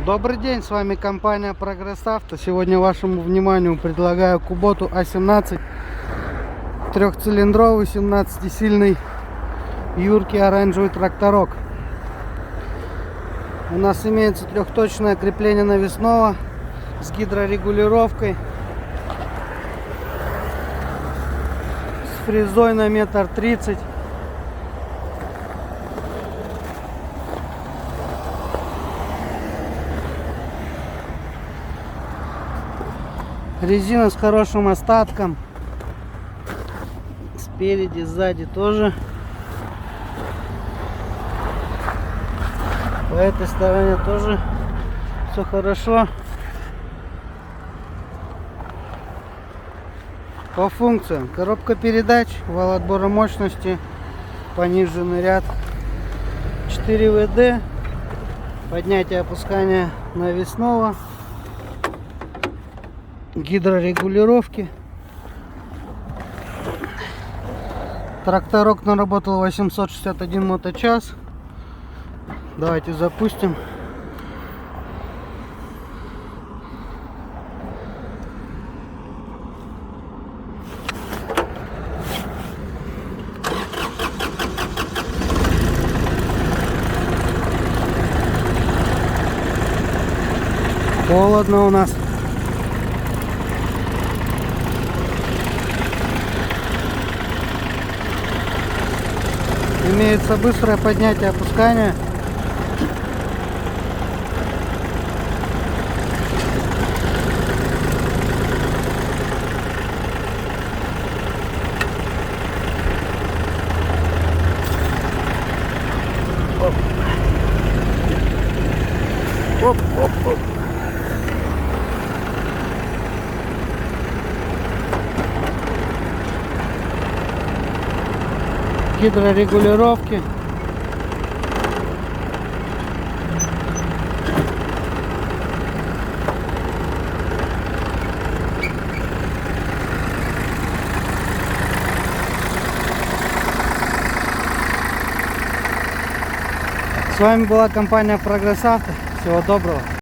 Добрый день, с вами компания Прогресс Авто. Сегодня вашему вниманию предлагаю Куботу А17, трехцилиндровый, 17-сильный, юркий оранжевый тракторок. У нас имеется трехточное крепление навесного с гидрорегулировкой, с фрезой на 1,30 м. Резина с хорошим остатком. Спереди, сзади тоже. По этой стороне тоже все хорошо. По функциям: коробка передач, вал отбора мощности, пониженный ряд, 4 ВД, поднятие опускание навесного, гидрорегулировки. Тракторок наработал 861 моточас. Давайте запустим. Холодно у нас. Имеется быстрое поднятие опускание. Оп. Оп, оп, оп. Гидрорегулировки. С вами была компания Прогресс Авто. Всего доброго.